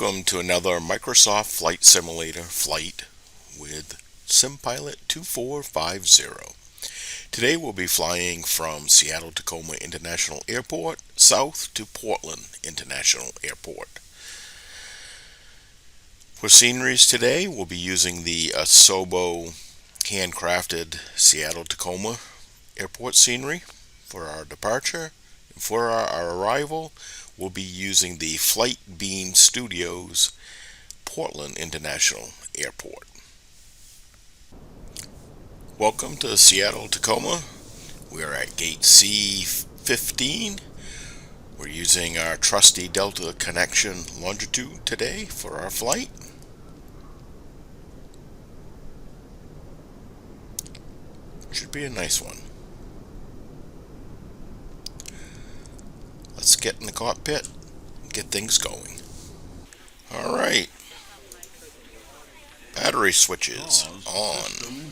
Welcome to another Microsoft Flight Simulator flight with SimPilot 2450. Today we'll be flying from Seattle Tacoma International Airport south to Portland International Airport. For sceneries today, we'll be using the Asobo handcrafted Seattle Tacoma Airport scenery for our departure. And for our arrival, we'll be using the Flight Beam Studios Portland International Airport. Welcome to Seattle Tacoma. We are at gate C15. We're using our trusty Delta connection longitude today for our flight. Should be a nice one. Let's get in the cockpit and get things going. Alright. Battery switches on.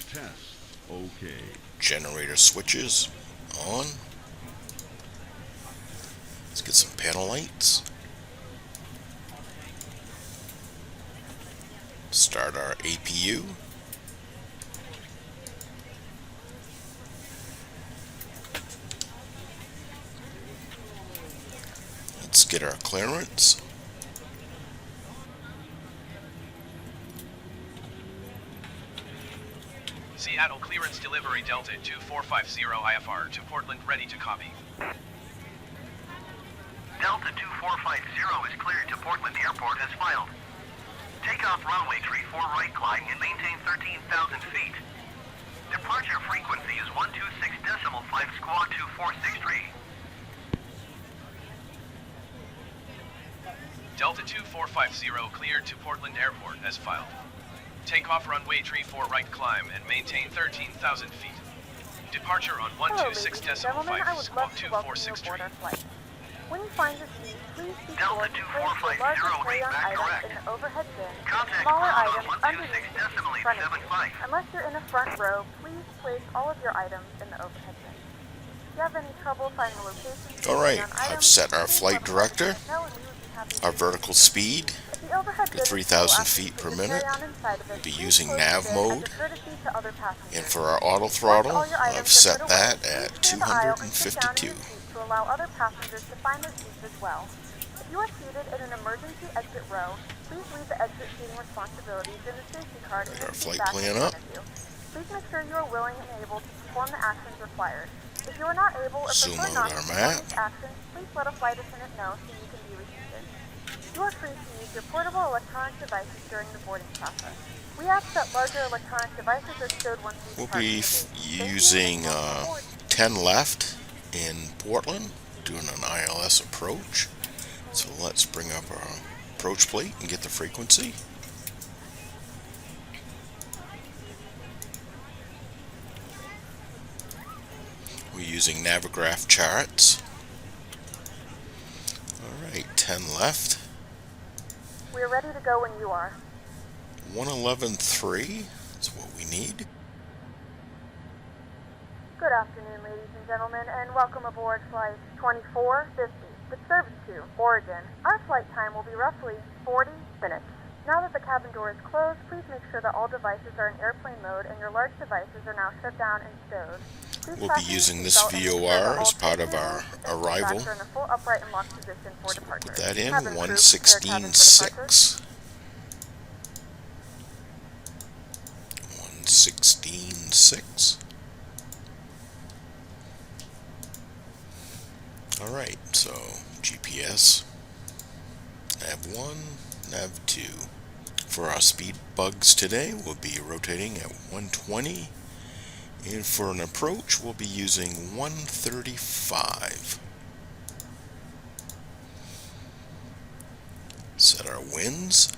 Okay. Generator switches on. Let's get some panel lights. Start our APU. Let's get our clearance. Seattle clearance delivery Delta 2450 IFR to Portland, ready to copy. Delta 2450 is cleared to Portland Airport as filed. Takeoff runway 34 right climb and maintain 13,000 feet. Departure frequency is 126.5 squawk 2463. Delta 2450 cleared to Portland Airport as filed. Takeoff runway 34 right climb and maintain 13,000 feet. Departure on 126.5 squawk 2463. When you find your seat, please be Delta sure to place your 2450 larger carry-on back items correct. in the overhead bin, Contact smaller ground items on underneath in front of you. 126.75. Unless you're in the front row, please place all of your items in the overhead bin. If you have any trouble finding the location of Alright, carry-on items, I've set our please flight let us director, know and we would be happy to our assist you. vertical speed If the overhead to bin is 3,000 full feet after per you put your minute. carry-on inside of it, Be please using close the nav bin mode. as a courtesy to other passengers. And for our auto throttle, Once all your items I've are set put away, that please at clear the aisle and sit down in 252. your seat to allow other passengers to find their seats as well. If you are seated in an emergency exit row, please leave the exit seating responsibilities in the safety card in Get our the seat flight back plan in up. front of you. Please make sure you are willing and able to perform the actions required. If you are not able or Zoom prefer out not to our perform map. these actions, please let a flight attendant know so you can be reseated. You are free to use your portable electronic devices during the boarding process. We ask that larger electronic devices are stowed once you We'll depart be from the gate. using 10 left in Portland, doing an ILS approach. So let's bring up our approach plate and get the frequency. We're using Navigraph charts. Alright, 10 left. We are ready to go when you are. 111.3 is what we need. Good afternoon, ladies and gentlemen, and welcome aboard Flight 2450 with service to Oregon. Our flight time will be roughly 40 minutes. Now that the cabin door is closed, please make sure that all devices are in airplane mode and your large devices are now shut down and stowed. Please We'll be fasten your using this seatbelt and make sure VOR that all as part of three our wheels and arrival. seatbacks are in a full upright and locked position for So we'll departure. put that in, Cabin crew, prepare cabin for departure. 116.6. 116.6. Alright, so GPS, nav 1, nav 2. For our speed bugs today, we'll be rotating at 120, and for an approach, we'll be using 135. Set our winds.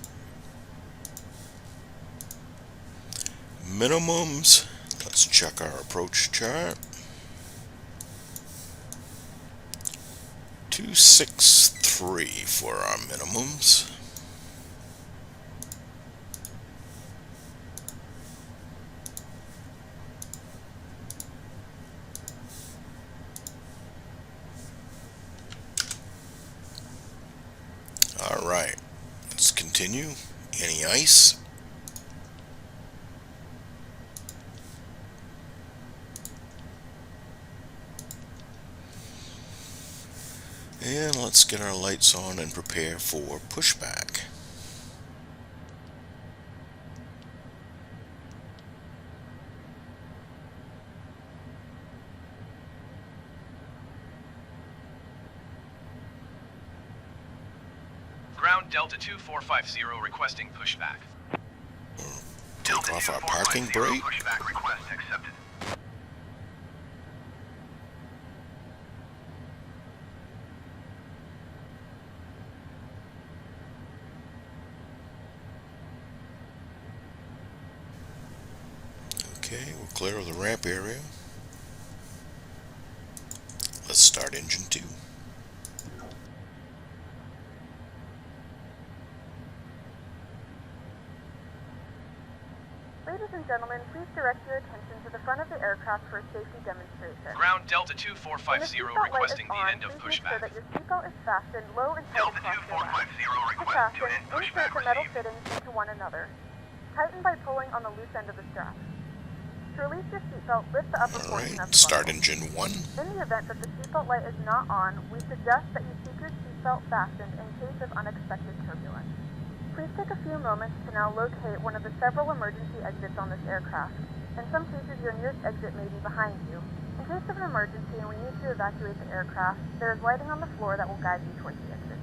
Minimums, let's check our approach chart. 263 for our minimums. Alright, let's continue continue. Any ice? And let's get our lights on and prepare for pushback. Ground Delta 2450 requesting pushback. Take off our parking brake. Pushback request accepted. Okay, we're clear of the ramp area. Let's start engine 2. Ladies and gentlemen, please direct your attention to the front of the aircraft for a safety demonstration. Ground Delta When the 2450 seatbelt light requesting is the on, end of please make sure pushback. that your seatbelt is fastened low and tight Delta across your lap. 2450 To request fasten, to end insert pushback the metal received. fittings into one another. Tighten by pulling on the loose end of the strap. To release your seatbelt, lift the upper portion of Alright, the start buckle. engine 1. In the event that the seatbelt light is not on, we suggest that you keep your seatbelt fastened in case of unexpected turbulence. Please take a few moments to now locate one of the several emergency exits on this aircraft. In some cases, your nearest exit may be behind you. In case of an emergency and we need to evacuate the aircraft, there is lighting on the floor that will guide you towards the exit.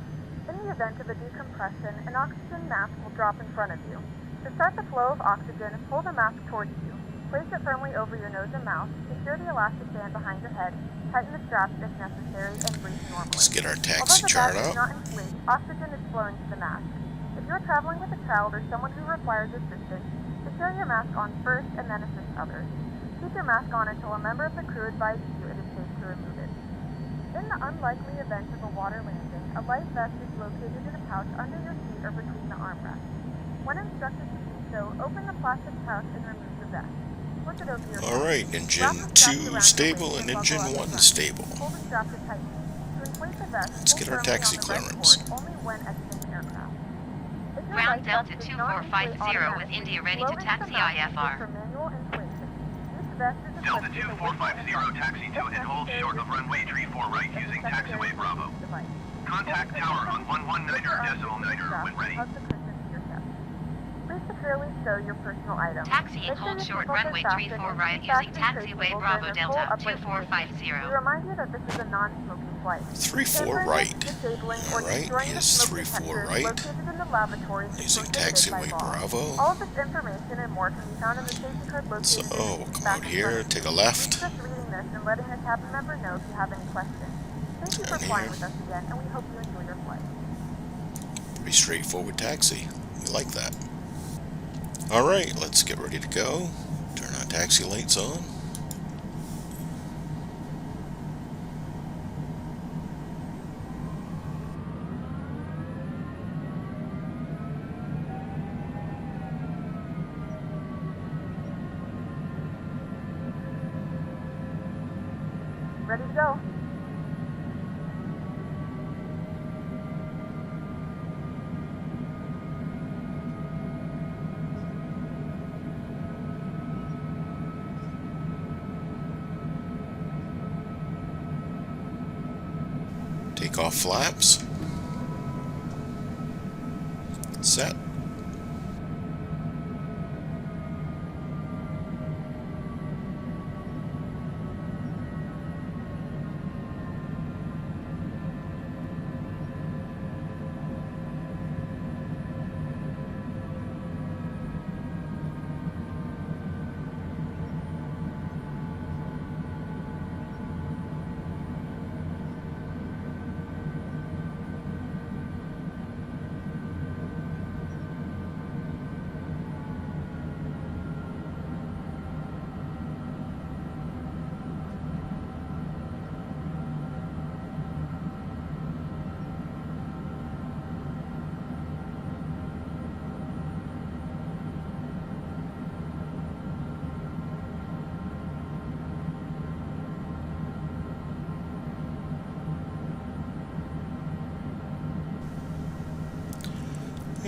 In the event of a decompression, an oxygen mask will drop in front of you. To start the flow of oxygen, pull the mask towards you. Place it firmly over your nose and mouth, secure the elastic band behind your head, tighten the straps if necessary, and breathe normally. Let's get our Although taxi the chart bag does out. not inflate, oxygen is flowing to the mask. If you are traveling with a child or someone who requires assistance, secure your mask on first and then assist others. Keep your mask on until a member of the crew advises you it is safe to remove it. In the unlikely event of a water landing, a life vest is located in a pouch under your seat or between the armrests. When instructed to do so, open the plastic pouch and remove the vest. Flip it over your Alright, Wrap engine the straps 2 around your stable waist and buckle engine up the 1 front. stable. Pull the strap to tighten. To inflate the vest, Let's pull get our firmly taxi on the red clearance. cord only when exiting aircraft. If your Ground life Delta vest does not inflate 2450 with automatically, India ready blow to into taxi the mouth IFR. for manual inflation. Each vest is Delta equipped with a 2450 taxi to and hold short of runway 34 right using taxiway Bravo. Contact tower on 119.9 when ready. Please securely stow your personal items. Taxi Make and hold sure your short seatbelt is runway fastened 34 and right keep using fastened taxiway traceable Bravo during your full Delta upright position. 2450. We remind you that this is a non-smoking flight. 3-4 Tampering, right. disabling, or Alright, destroying the here's smoke 3-4 detectors right. located in the lavatories is Using prohibited by taxiway law. Bravo. All of this information and more can be found in the safety card located So in the we'll seat come back out in here, front of take you. a left. Use us reading this and letting a cabin member know if you have any questions. Thank you for Turn flying here. with us again, and we hope you enjoy your flight. Pretty straightforward taxi. We like that. Alright, let's get ready to go. Turn our taxi lights on. Ready to go. Take off flaps. Set.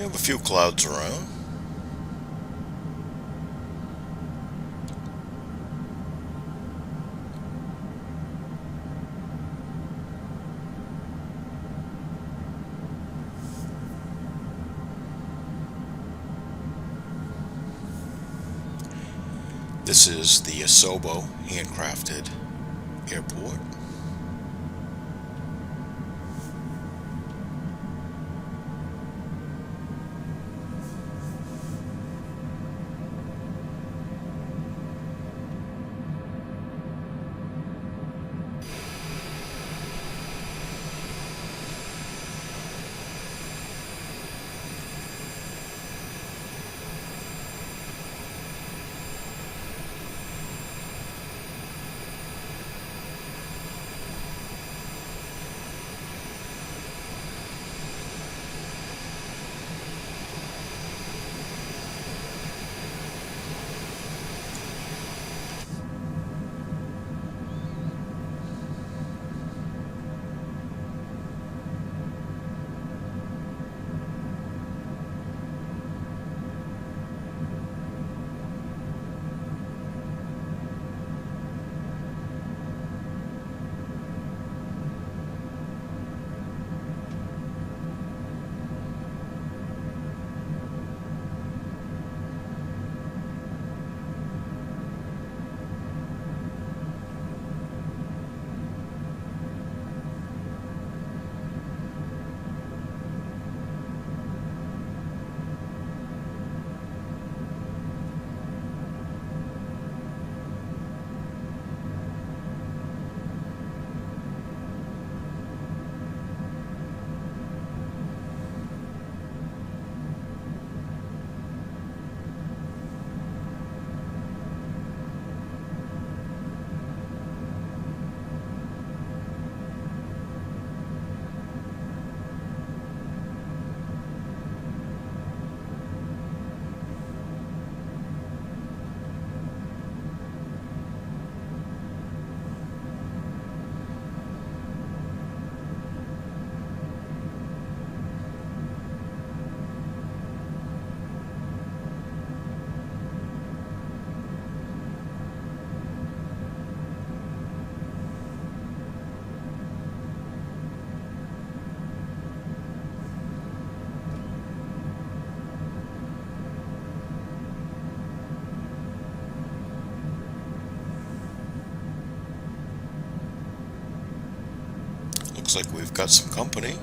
We have a few clouds around. This is the Asobo handcrafted airport. Looks like we've got some company.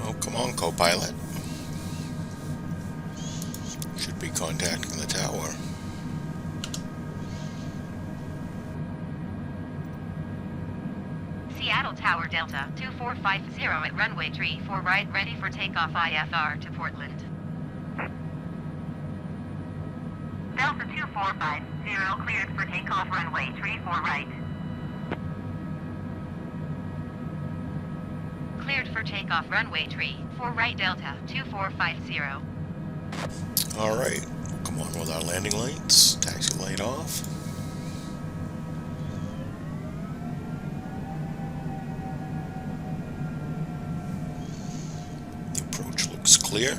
Oh, come on, co-pilot. Should be contacting the tower. Seattle Tower. Tower Delta 2450 at runway 34 right, ready for takeoff IFR to Portland. Delta 2450 cleared for takeoff runway 34 right. Cleared for takeoff runway 34 right Delta 2450. Alright, come on with our landing lights. Taxi light off. The approach looks clear.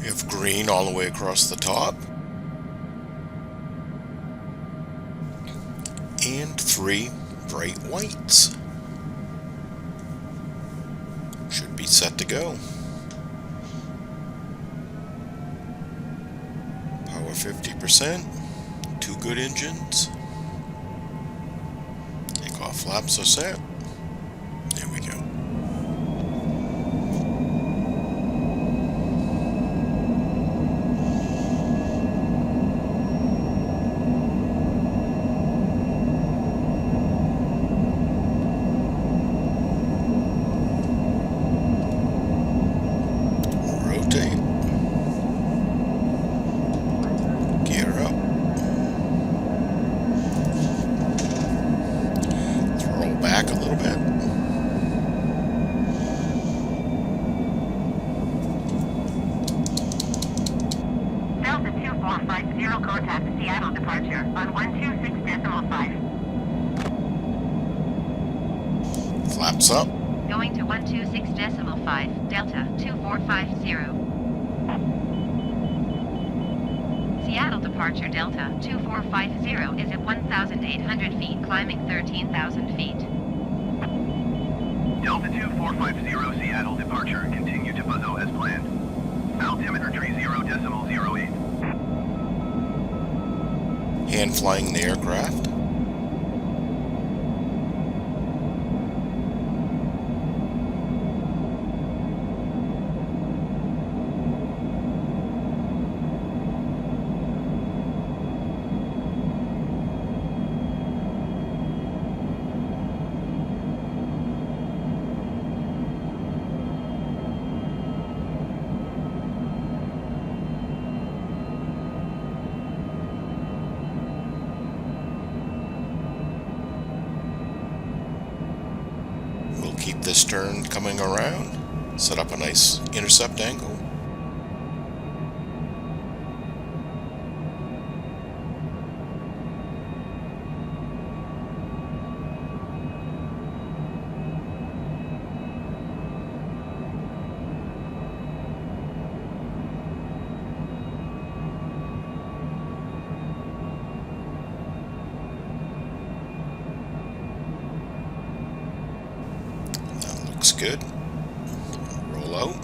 We have green all the way across the top. And 3 bright whites. Should be set to go. Power 50%. 2 good engines. Takeoff flaps are set. There we go. Gear up. Throttle back a little bit. Delta 2450 contact Seattle departure on 126.5. Flaps up. Going to 126.5 Delta 2450. Seattle departure Delta 2450 is at 1,800 feet, climbing 13,000 feet. Delta 2450 Seattle departure. Continue to Buzzo as planned. Altimeter tree 0.08. Hand flying the aircraft. We'll keep this turn coming around. Set up a nice intercept angle. Looks good. Roll out.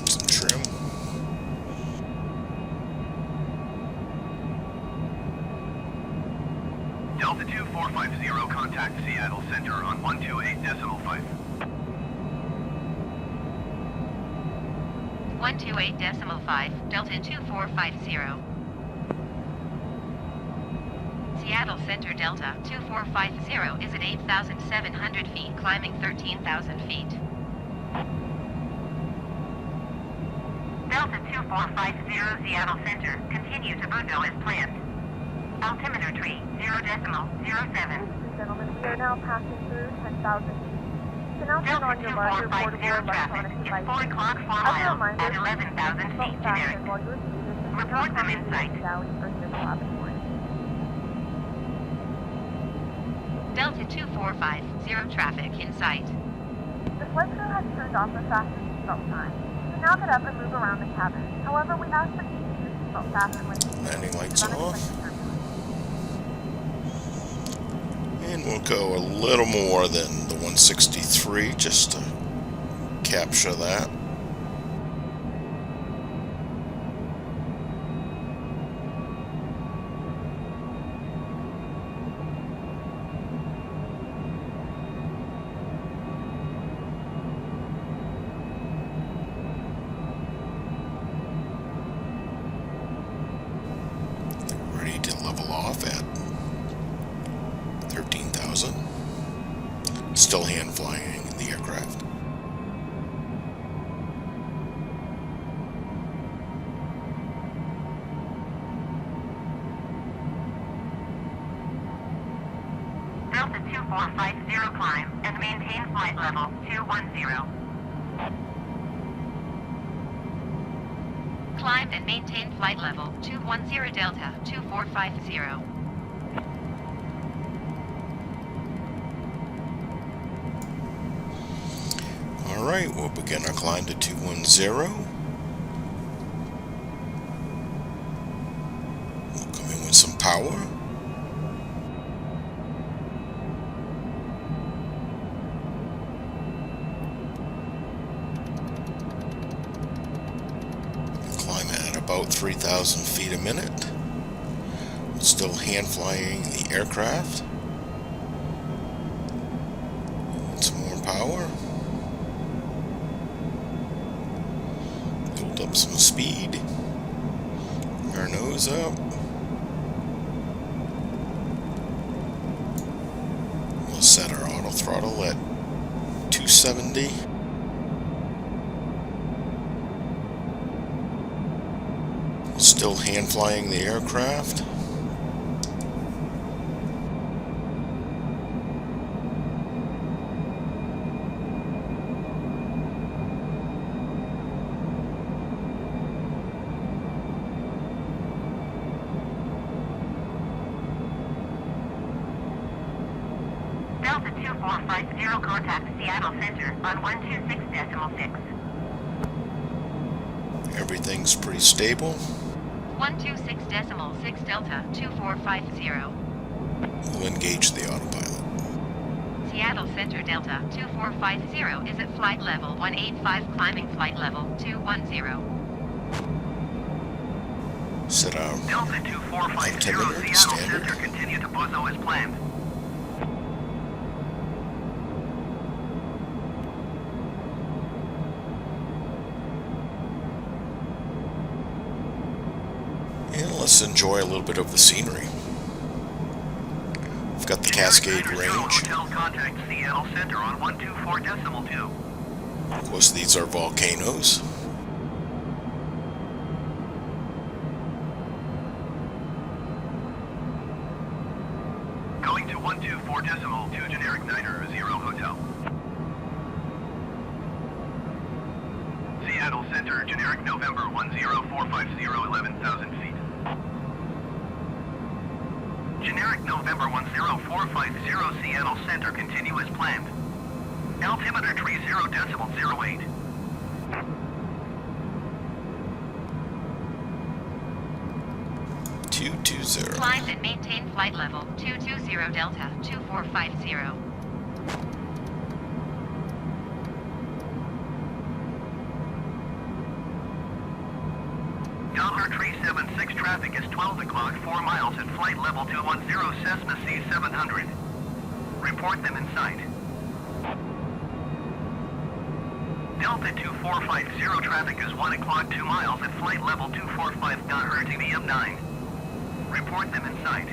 Some trim. Delta 2450 contact Seattle Center on 128.5. 128.5 Delta 2450. Seattle Center Delta 2450 is at 8,700 feet, climbing 13,000 feet. Delta 2450 Seattle Center, continue to Buzzo as planned. Altimeter tree 0.07. Ladies and gentlemen, we are now passing through 10,000 feet. You can now turn Delta on your larger 2450 portable traffic. electronic It's 4 devices. o'clock 4 As a miles reminder, at 11,000 belt feet fasten generic. while you receive this Report them in sight. Galley or Cessna laboratory. Delta 2450 traffic in sight. The flight crew has turned off the fasten seatbelt sign. You can now get up and move around the cabin. However, we ask that you keep your seatbelt fastened when Landing lights unexpected off. turbulence. And we'll go a little more than the 163 just to capture that. Ready to level off at 13,000. Still hand flying in the aircraft. Delta 2450 climb and maintain flight level 210. Climb and maintain flight level 210 Delta 2450. Alright, we'll begin our climb to 210. We'll come in with some power. Climb at about 3,000 feet a minute. Still hand flying the aircraft. Some more power. Build up some speed. Our nose up. We'll set our auto throttle at 270. Still hand flying the aircraft. Delta 2450 contact Seattle Center on 126.6. Everything's pretty stable. 126.6 Delta 2450. We'll engage the autopilot. Seattle Center Delta 2450 is at flight level 185, climbing flight level 210. Set our Delta 2450 altimeter to Seattle standard. Center continue to Bozo as planned. And let's enjoy a little bit of the scenery. We've got the Cascade Range. Hotel contact Seattle Center on 124.2. Of course, these are volcanoes. Going to 124.2 generic Niner 0 Hotel. Seattle Center, generic November 10450, 11,000 feet. Generic November 10450, Seattle Center, continue as planned. Altimeter 30.08. Climb and maintain flight level 220 Delta 2450. Dollar 376 traffic is 12 o'clock, 4 miles at flight level 210 Cessna C700. Report them in sight. Delta 2450 traffic is 1 o'clock, 2 miles at flight level 245 RTBM 9. Report them in sight.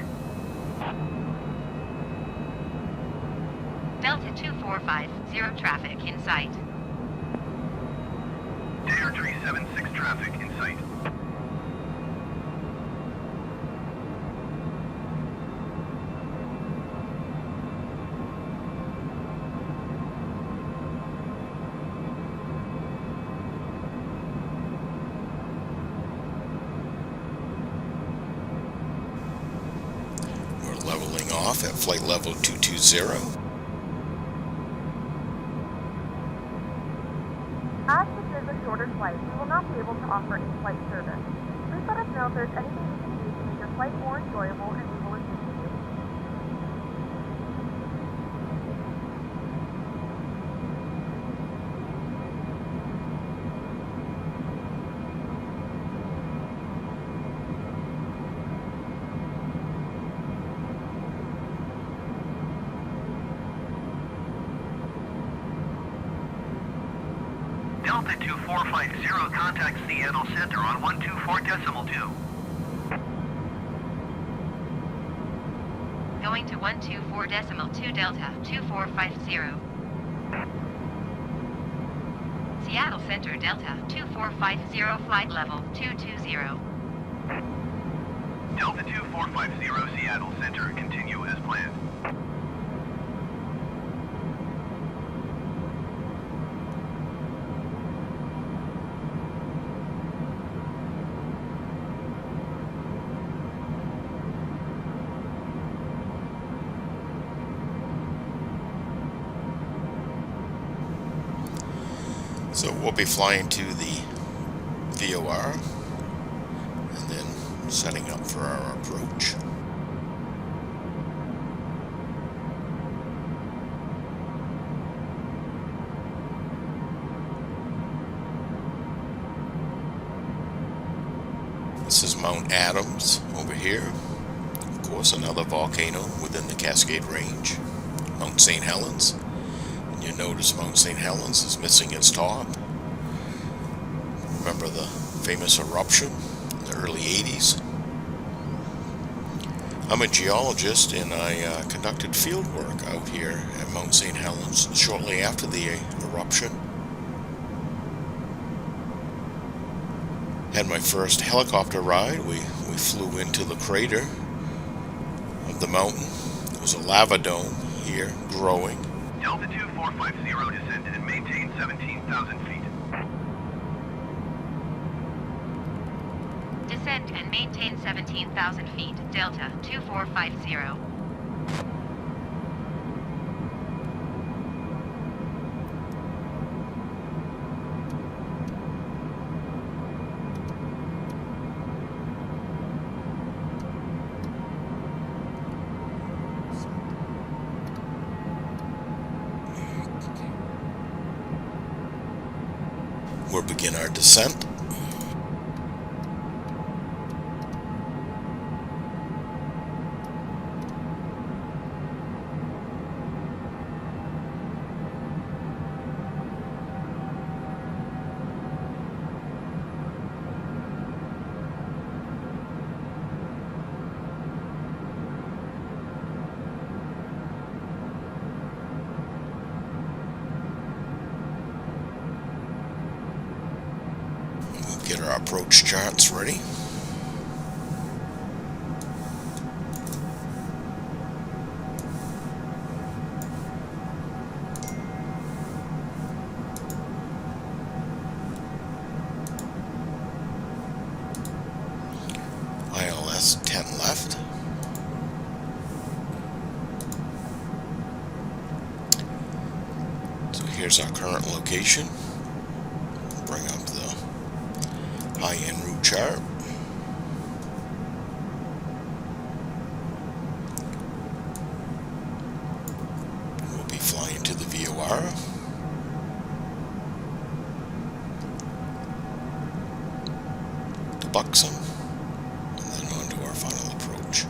Delta 2450 traffic in sight. Dare 376 traffic in sight. Leveling off at flight level 220. As this is a shorter flight, we will not be able to offer in-flight service. Please let us know if there's anything we can do to make your flight more enjoyable, and we will assist you. Delta 2450, contact Seattle Center on 124.2. Going to 124.2 Delta 2450. Seattle Center Delta 2450, flight level 220. Delta 2450 Seattle Center, continue as planned. So we'll be flying to the VOR and then setting up for our approach. This is Mount Adams over here. Of course, another volcano within the Cascade Range. Mount St. Helens. And you notice Mount St. Helens is missing its top. Remember the famous eruption in the early 80s? I'm a geologist and I conducted field work out here at Mount St. Helens shortly after the eruption. Had my first helicopter ride. We flew into the crater of the mountain. It was a lava dome here growing. Delta 2450 descend and maintain 17,000 feet. Descend and maintain 17,000 feet. Delta 2450. We'll begin our descent. Get our approach charts ready. ILS 10 left. So here's our current location. Bring up the high-end route chart. We'll be flying to the VOR. To Buxom, and then on to our final approach.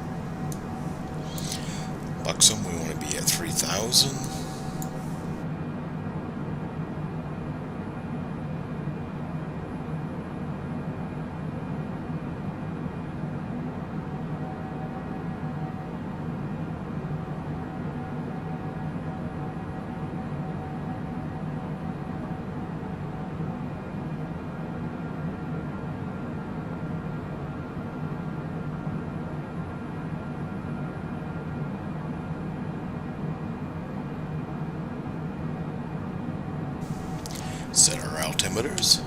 Buxom, we want to be at 3,000. Set our altimeters.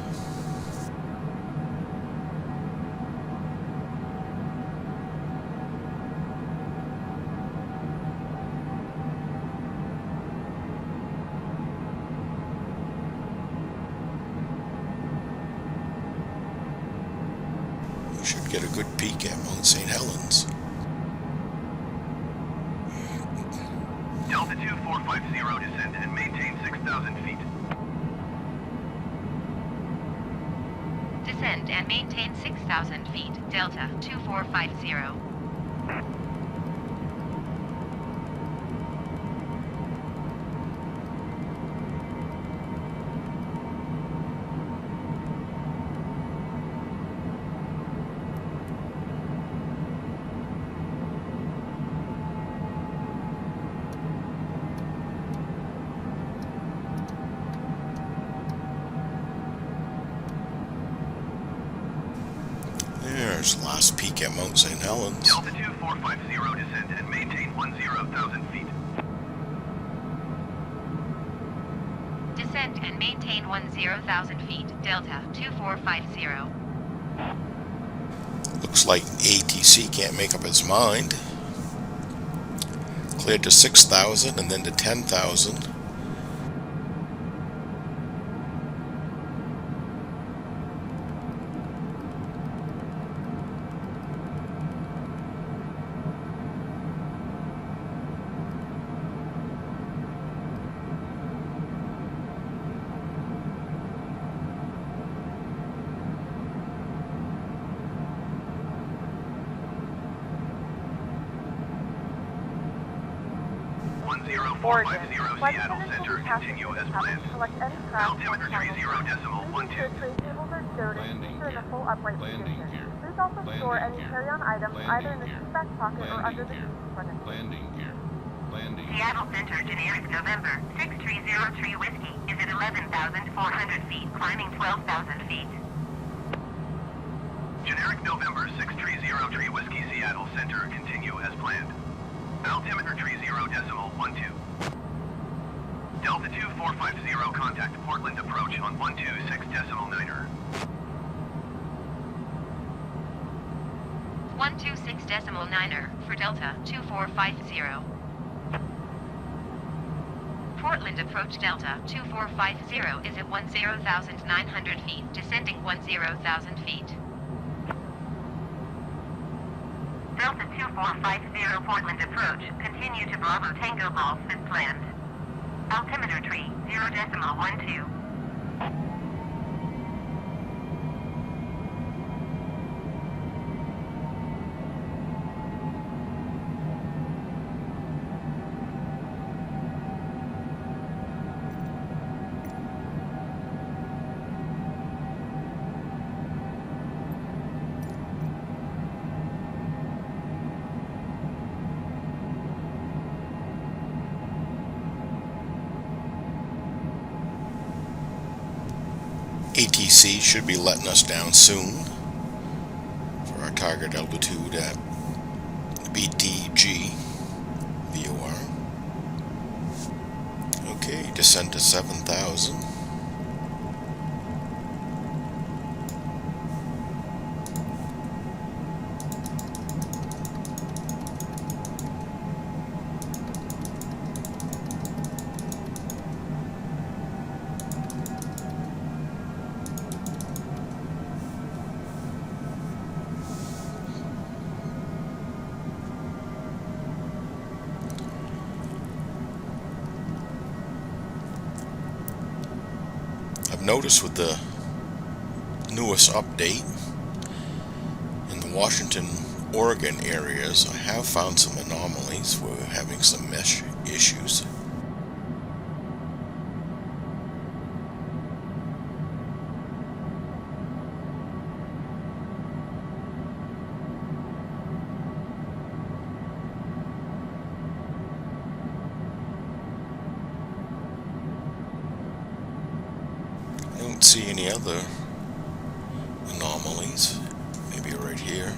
We should get a good peek at Mount St. Helens. Delta 2450 descend and maintain 6,000 feet. Descend and maintain 6,000 feet. Delta 2450. There's last peak at Mount St. Helens. Delta 2450, descend and maintain 10,000 feet. Descend and maintain 10,000 feet. Delta 2450. Looks like ATC can't make up its mind. Cleared to 6,000 and then to 10,000. Oregon. 10,450 Flight Seattle attendants will Center, be passing continue as cabin planned. to select any craft or Altimeter channel. 30.12. Tray tables are stowed and seated in a full upright position. Please also store any carry-on items either in the seat back pocket or under the seat in front of you. Landing gear. Landing gear. Seattle Center, generic November 6303 Whiskey is at 11,400 feet, climbing 12,000 feet. Generic November 6303 Whiskey Seattle Center, continue as planned. Altimeter 30.12. Delta 2450, contact Portland approach on 126.9er. 126.9er for Delta 2450. Portland approach Delta 2450 is at 10,900 feet, descending 10,000 feet. Delta 2450 Portland approach, continue to Bravo Tango Golf as planned. Altimeter tree 0.12. ATC should be letting us down soon for our target altitude at BTG VOR. Okay, descend to 7,000. I've noticed with the newest update in the Washington, Oregon areas, I have found some anomalies where we're having some mesh issues. I don't see any other anomalies. Maybe right here.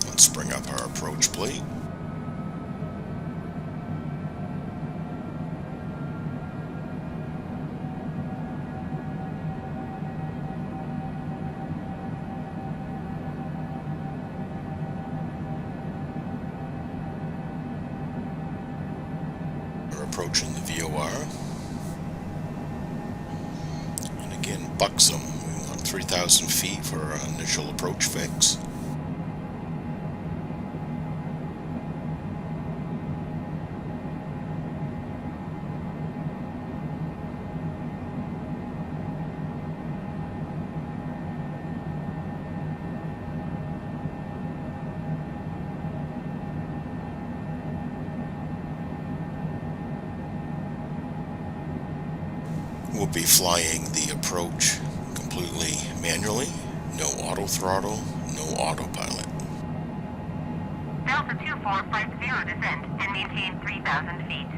Let's bring up our approach plate. We're approaching the VOR. And again, buxom. We want 3,000 feet for our initial approach fix. We'll be flying the approach completely manually, no auto throttle, no autopilot. Delta 2450 descend and maintain 3,000 feet.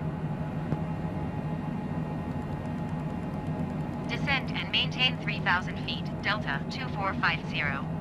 Descend and maintain 3,000 feet, Delta 2450.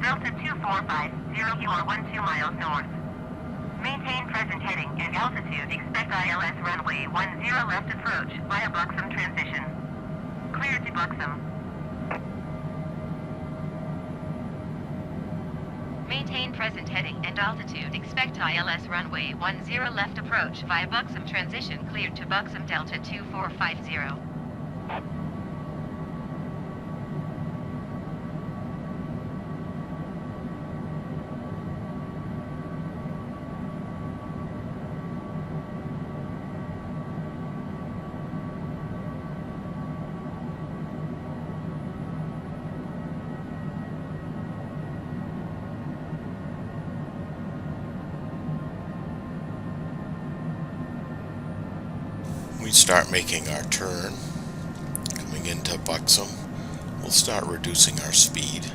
Delta 2450, you are 12 miles north. Maintain present heading and altitude. Expect ILS runway 10 left approach via Buxom transition. Clear to Buxom. Maintain present heading and altitude. Expect ILS runway 10 left approach via Buxom transition. Clear to Buxom Delta 2450. We start making our turn, coming into Buxom. We'll start reducing our speed.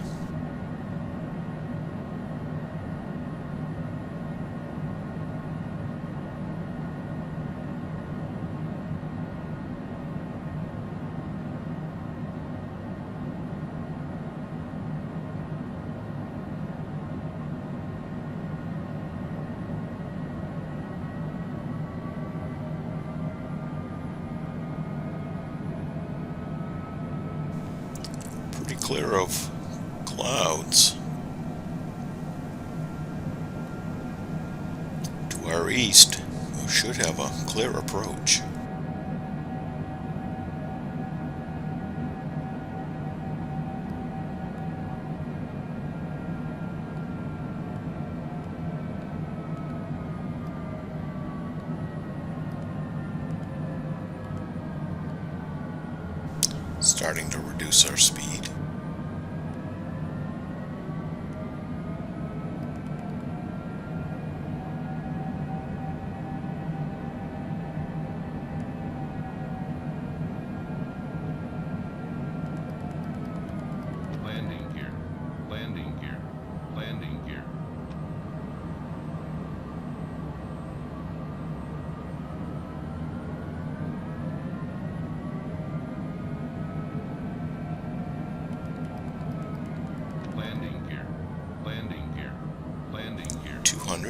Clear of clouds. To our east, we should have a clear approach. Starting to reduce our speed.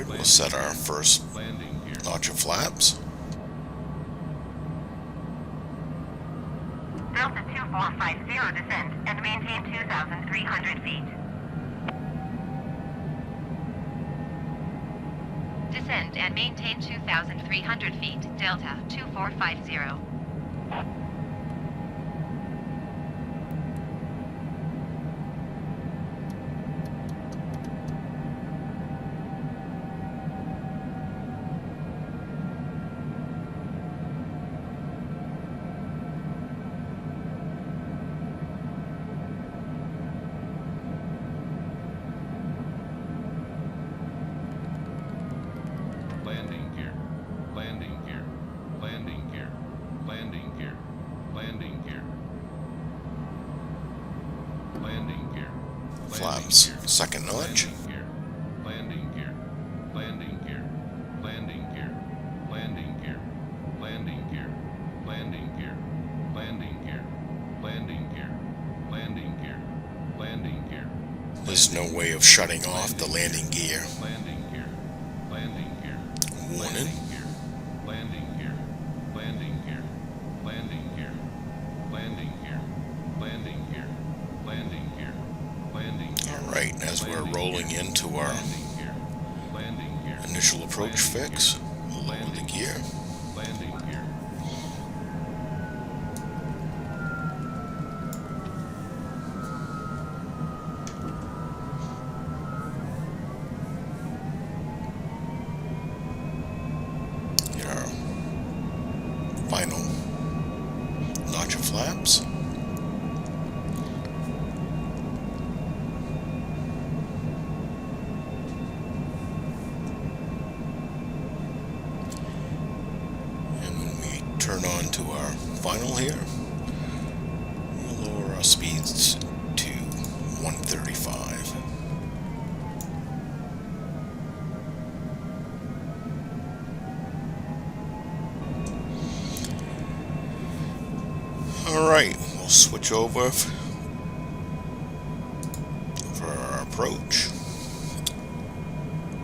We'll set our first notch of flaps. Delta 2450 descend and maintain 2,300 feet. Descend and maintain 2,300 feet, Delta 2450. Flaps, second notch. Landing gear, landing gear, landing gear, landing gear, landing gear, landing gear, landing gear, landing gear, landing gear, landing gear. There's no way of shutting off the landing gear. Landing gear, landing gear. Warning. Landing gear, landing gear, landing gear, landing rolling into our Landing gear. Landing gear. initial approach Landing fix. gear. We'll lower the Landing gear. Landing gear. Get our final notch of flaps. Turn on to our final here. We'll lower our speeds to 135. Alright, we'll switch over for our approach.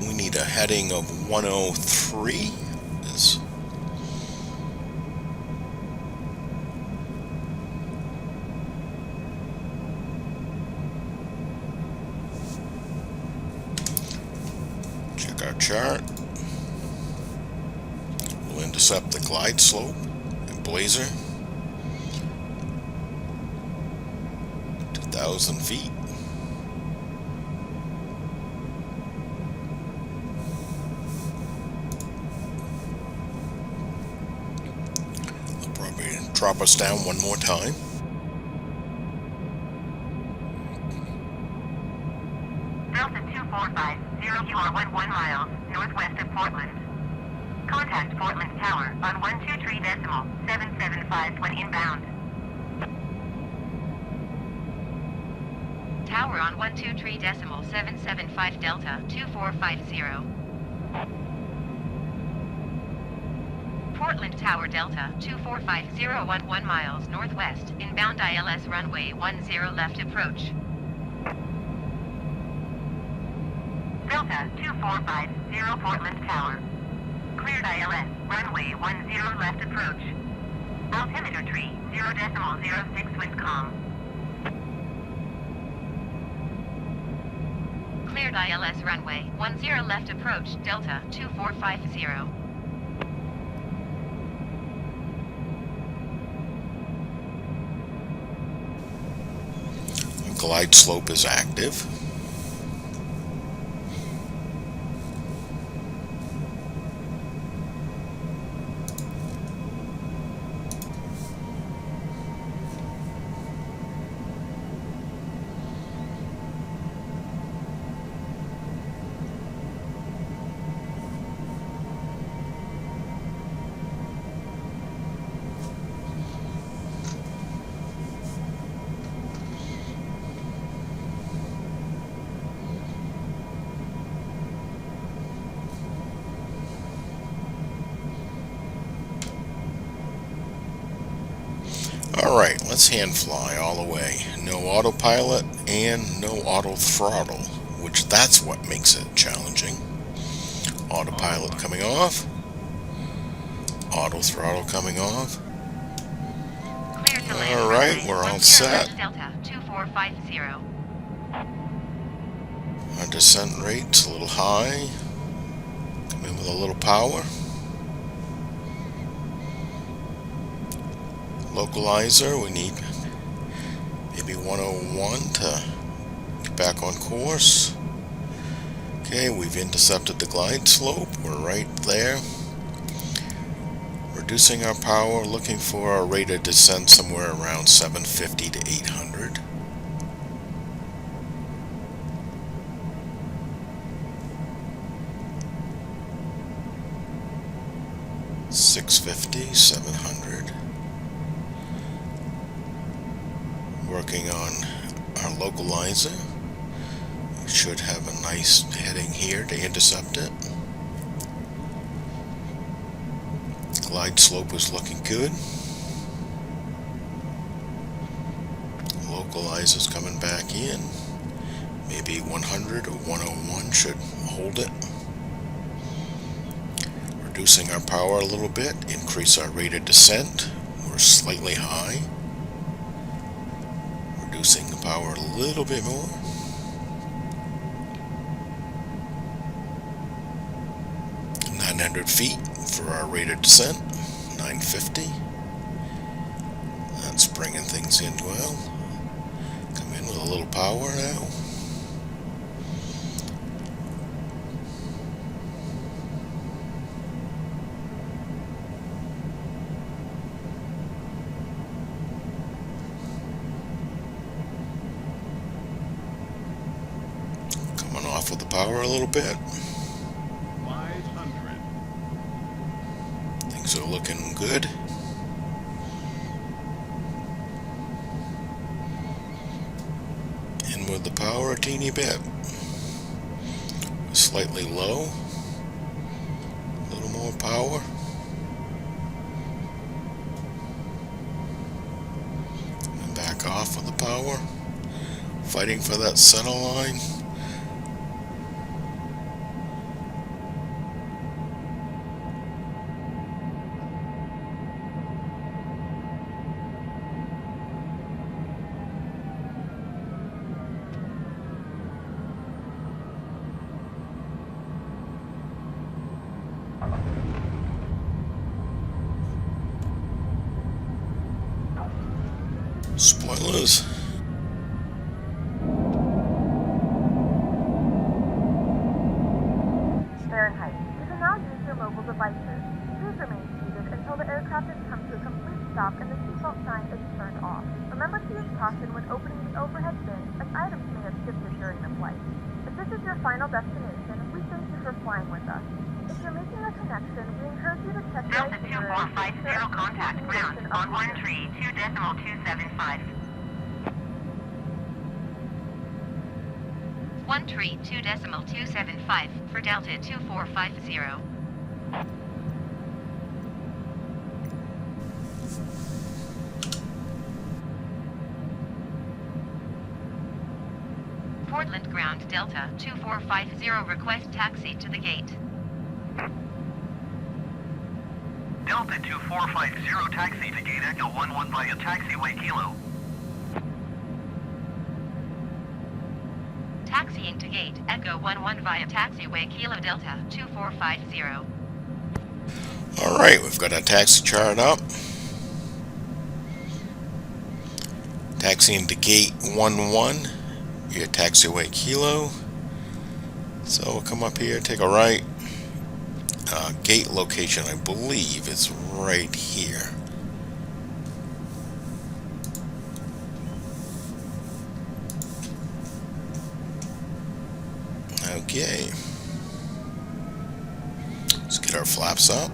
We need a heading of 103. Is our chart. We'll intercept the glide slope and blazer. 2,000 feet. They'll probably drop us down one more time. Delta 245, 0 you are 11 miles northwest of Portland. Contact Portland Tower on 123.775 when inbound. Tower on 123.775 Delta 2450. Portland Tower Delta 2450 11 miles northwest, inbound ILS runway 10 left approach. Delta 2450 Portland Tower. Cleared ILS, runway 10 left approach. Altimeter tree 0.06 wind calm. Cleared ILS runway 10 left approach, Delta 2450. Glide slope is active. Alright, let's hand fly all the way. No autopilot and no auto-throttle, which that's what makes it challenging. Autopilot coming off. Auto-throttle coming off. Alright, we're all set. Delta 2450. Our descent rate's a little high. Come in with a little power. Localizer, we need maybe 101 to get back on course. Okay, we've intercepted the glide slope. We're right there. Reducing our power, looking for our rate of descent somewhere around 750 to 800. $650, 700. Working on our localizer. We should have a nice heading here to intercept it. Glide slope is looking good. Localizer's coming back in. Maybe 100 or 101 should hold it. Reducing our power a little bit, increase our rate of descent. We're slightly high. Reducing the power a little bit more. 900 feet for our rate of descent, 950. That's bringing things in well. Come in with a little power now. Coming off with the power a little bit. 500. Things are looking good. In with the power a teeny bit. Slightly low. A little more power. And back off with the power. Fighting for that center line. Spoilers. Fahrenheit. You can now use your mobile devices. Please remain seated until the aircraft has come to a complete stop and the seatbelt sign is turned off. Remember to use caution when opening the overhead bin, as items may have shifted during the flight. If this is your final destination, we thank you for flying with us. If you're making a connection, we encourage you to check the Delta itinerary. 2450 contact ground on 132.275. 132.275 for Delta 2450. Portland ground Delta 2450 request taxi to the gate. Delta 2450, taxi to gate Echo 11 via taxiway Kilo. Taxiing to gate Echo 11 via taxiway Kilo Delta 2450. Alright, we've got our taxi chart up. Taxiing to gate 11, your taxiway Kilo. So we'll come up here, take a right. Gate location, I believe, is right here. Okay. Let's get our flaps up.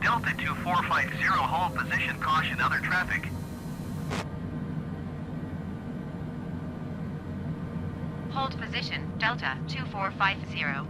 Delta 2450, hold position, caution, other traffic. Hold position Delta 2450.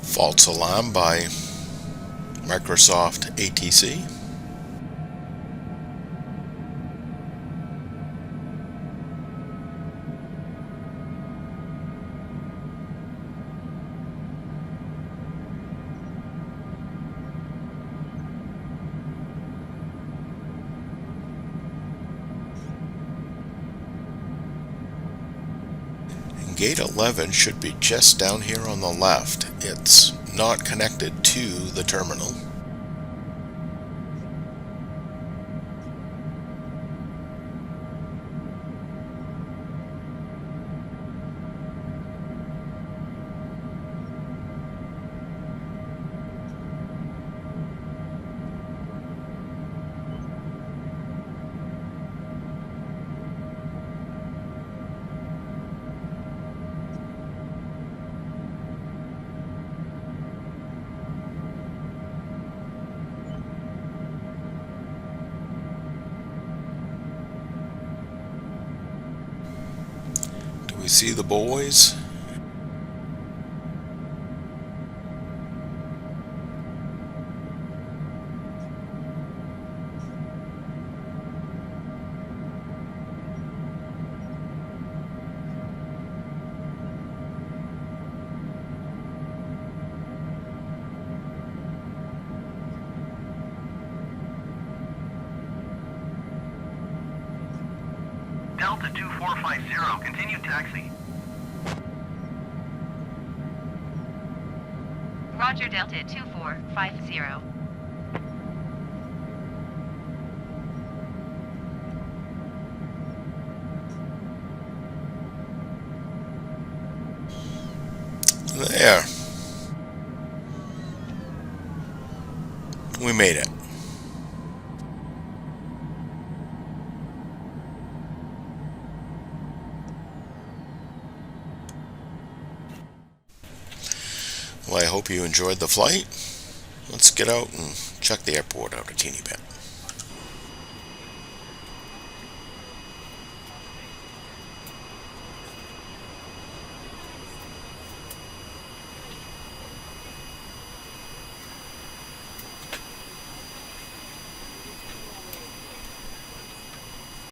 False alarm by Microsoft ATC. Gate 11 should be just down here on the left. It's not connected to the terminal. see the boys. Delta 2450, continue taxi. Roger, Delta 2450. There. We made it. Well, I hope you enjoyed the flight. Let's get out and check the airport out a teeny bit.